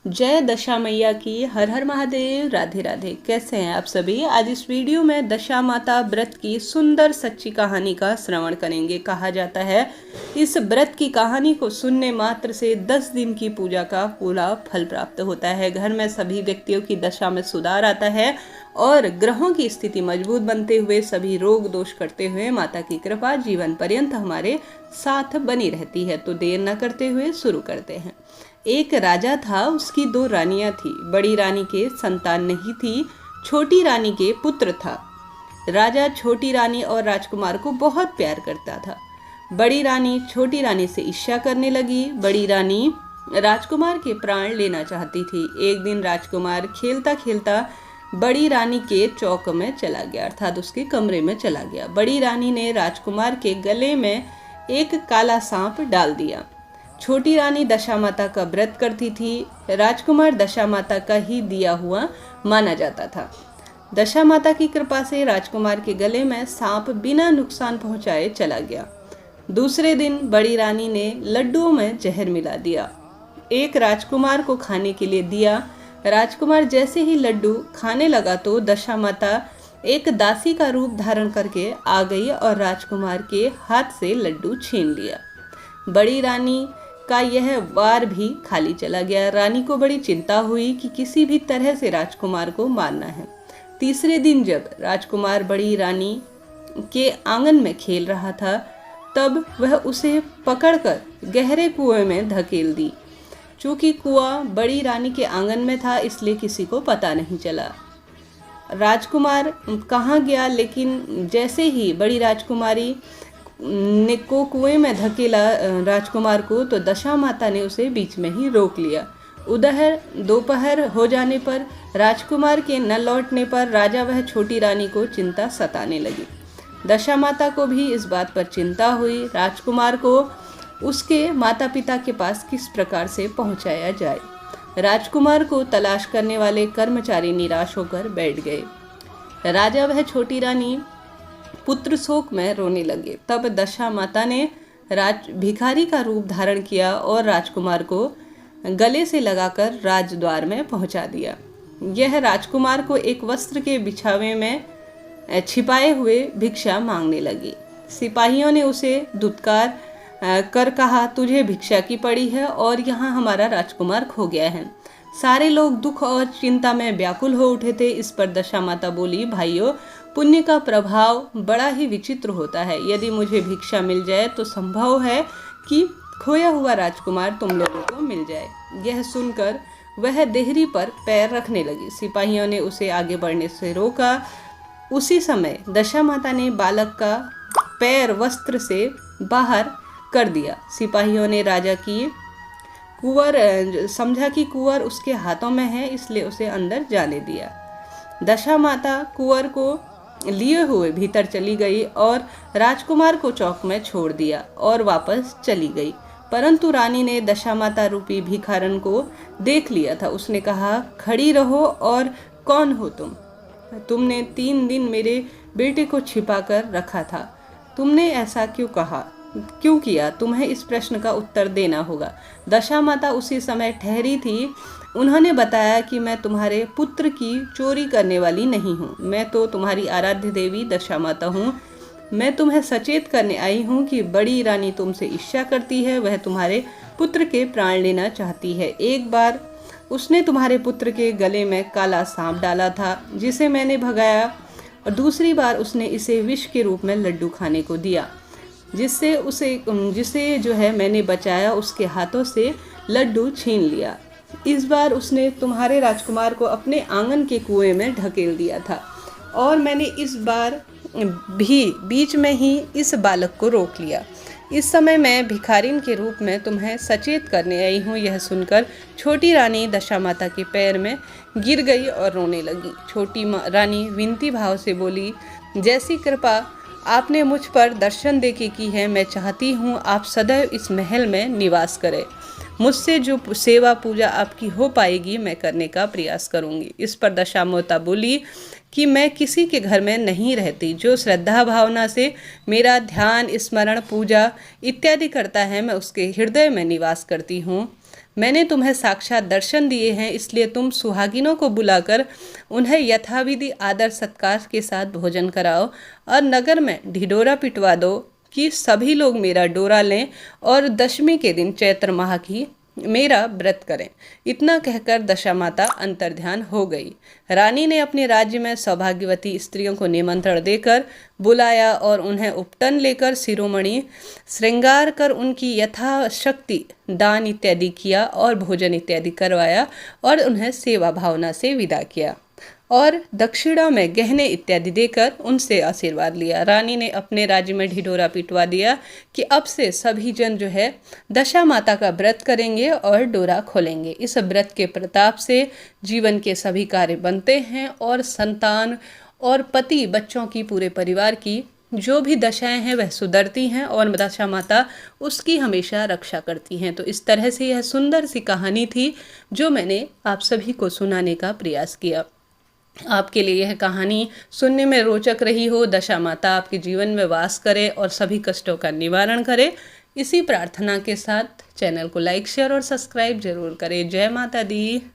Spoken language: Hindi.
जय दशा मैया की। हर हर महादेव। राधे राधे। कैसे हैं आप सभी। आज इस वीडियो में दशा माता व्रत की सुंदर सच्ची कहानी का श्रवण करेंगे। कहा जाता है इस व्रत की कहानी को सुनने मात्र से 10 दिन की पूजा का पूरा फल प्राप्त होता है। घर में सभी व्यक्तियों की दशा में सुधार आता है और ग्रहों की स्थिति मजबूत बनते हुए सभी रोग दोष करते हुए माता की कृपा जीवन पर्यंत हमारे साथ बनी रहती है। तो देर न करते हुए शुरू करते हैं। एक राजा था, उसकी 2 रानियां थी। बड़ी रानी के संतान नहीं थी, छोटी रानी के पुत्र था। राजा छोटी रानी और राजकुमार को बहुत प्यार करता था। बड़ी रानी छोटी रानी से ईर्ष्या करने लगी। बड़ी रानी राजकुमार के प्राण लेना चाहती थी। एक दिन राजकुमार खेलता खेलता बड़ी रानी के चौक में चला गया, अर्थात उसके कमरे में चला गया। बड़ी रानी ने राजकुमार के गले में एक काला सांप डाल दिया। छोटी रानी दशा माता का व्रत करती थी। राजकुमार दशा माता का ही दिया हुआ माना जाता था। दशा माता की कृपा से राजकुमार के गले में सांप बिना नुकसान पहुंचाए चला गया। दूसरे दिन बड़ी रानी ने लड्डुओं में जहर मिला दिया। एक राजकुमार को खाने के लिए दिया। राजकुमार जैसे ही लड्डू खाने लगा तो दशा माता एक दासी का रूप धारण करके आ गई और राजकुमार के हाथ से लड्डू छीन लिया। बड़ी रानी का यह वार भी खाली चला गया। रानी को बड़ी चिंता हुई कि किसी भी तरह से राजकुमार को मारना है। तीसरे दिन जब राजकुमार बड़ी रानी के आंगन में खेल रहा था, तब वह उसे पकड़कर गहरे कुएं में धकेल दी। चूंकि कुआं बड़ी रानी के आंगन में था, इसलिए किसी को पता नहीं चला राजकुमार कहाँ गया। लेकिन जैसे ही बड़ी राजकुमारी ने को कुएं में धकेला राजकुमार को, तो दशा माता ने उसे बीच में ही रोक लिया। दोपहर हो जाने पर राजकुमार के न लौटने पर राजा वह छोटी रानी को चिंता सताने लगी। दशा माता को भी इस बात पर चिंता हुई, राजकुमार को उसके माता पिता के पास किस प्रकार से पहुंचाया जाए। राजकुमार को तलाश करने वाले कर्मचारी निराश होकर बैठ गए। राजा वह छोटी रानी पुत्र शोक में रोने लगे। तब दशा माता ने भिखारी का रूप धारण किया और राजकुमार को गले से लगाकर राजद्वार में पहुंचा दिया। यह राजकुमार को एक वस्त्र के बिछावे में छिपाए हुए भिक्षा मांगने लगी। सिपाहियों ने उसे धुतकार कर कहा, तुझे भिक्षा की पड़ी है और यहाँ हमारा राजकुमार खो गया है। सारे लोग दुख और चिंता में व्याकुल हो उठे थे। इस पर दशा माता बोली, भाइयों, पुण्य का प्रभाव बड़ा ही विचित्र होता है। यदि मुझे भिक्षा मिल जाए तो संभव है कि खोया हुआ राजकुमार तुम लोगों को मिल जाए। यह सुनकर वह देहरी पर पैर रखने लगी। सिपाहियों ने उसे आगे बढ़ने से रोका। उसी समय दशा माता ने बालक का पैर वस्त्र से बाहर कर दिया। सिपाहियों ने राजा की कुंवर समझा कि कुंवर उसके हाथों में है, इसलिए उसे अंदर जाने दिया। दशा माता कुंवर को लिए हुए भीतर चली गई और राजकुमार को चौक में छोड़ दिया और वापस चली गई। परंतु रानी ने दशा माता रूपी भिखारन को देख लिया था। उसने कहा, खड़ी रहो और कौन हो तुम? तुमने 3 दिन मेरे बेटे को छिपा कर रखा था। तुमने ऐसा क्यों किया? तुम्हें इस प्रश्न का उत्तर देना होगा। दशा माता उसी समय ठहरी थी। उन्होंने बताया कि मैं तुम्हारे पुत्र की चोरी करने वाली नहीं हूँ। मैं तो तुम्हारी आराध्य देवी दशा माता हूँ। मैं तुम्हें सचेत करने आई हूँ कि बड़ी रानी तुमसे ईर्ष्या करती है। वह तुम्हारे पुत्र के प्राण लेना चाहती है। एक बार उसने तुम्हारे पुत्र के गले में काला सांप डाला था, जिसे मैंने भगाया, और दूसरी बार उसने इसे विष के रूप में लड्डू खाने को दिया, जिसे जो है मैंने बचाया। उसके हाथों से लड्डू छीन लिया। इस बार उसने तुम्हारे राजकुमार को अपने आंगन के कुएं में ढकेल दिया था और मैंने इस बार भी बीच में ही इस बालक को रोक लिया। इस समय मैं भिखारिन के रूप में तुम्हें सचेत करने आई हूँ। यह सुनकर छोटी रानी दशा माता के पैर में गिर गई और रोने लगी। छोटी रानी विनती भाव से बोली, जैसी कृपा आपने मुझ पर दर्शन देके की है, मैं चाहती हूँ आप सदैव इस महल में निवास करें। मुझसे जो सेवा पूजा आपकी हो पाएगी मैं करने का प्रयास करूँगी। इस पर दशा माता बोली कि मैं किसी के घर में नहीं रहती। जो श्रद्धा भावना से मेरा ध्यान, स्मरण, पूजा इत्यादि करता है, मैं उसके हृदय में निवास करती हूँ। मैंने तुम्हें साक्षात दर्शन दिए हैं, इसलिए तुम सुहागिनों को बुलाकर उन्हें यथाविधि आदर सत्कार के साथ भोजन कराओ और नगर में ढिढोरा पिटवा दो कि सभी लोग मेरा डोरा लें और दशमी के दिन चैत्र माह की मेरा व्रत करें। इतना कहकर दशा माता अंतर्ध्यान हो गई। रानी ने अपने राज्य में सौभाग्यवती स्त्रियों को निमंत्रण देकर बुलाया और उन्हें उपटन लेकर शिरोमणि श्रृंगार कर उनकी यथाशक्ति दान इत्यादि किया और भोजन इत्यादि करवाया और उन्हें सेवा भावना से विदा किया और दक्षिणा में गहने इत्यादि देकर उनसे आशीर्वाद लिया। रानी ने अपने राज्य में ढिढोरा पिटवा दिया कि अब से सभी जन जो है दशा माता का व्रत करेंगे और डोरा खोलेंगे। इस व्रत के प्रताप से जीवन के सभी कार्य बनते हैं और संतान और पति बच्चों की पूरे परिवार की जो भी दशाएं हैं वह सुधरती हैं और दशा माता उसकी हमेशा रक्षा करती हैं। तो इस तरह से यह सुंदर सी कहानी थी जो मैंने आप सभी को सुनाने का प्रयास किया। आपके लिए यह कहानी सुनने में रोचक रही हो। दशा माता आपके जीवन में वास करे और सभी कष्टों का निवारण करे, इसी प्रार्थना के साथ चैनल को लाइक शेयर और सब्सक्राइब जरूर करें। जय माता दी।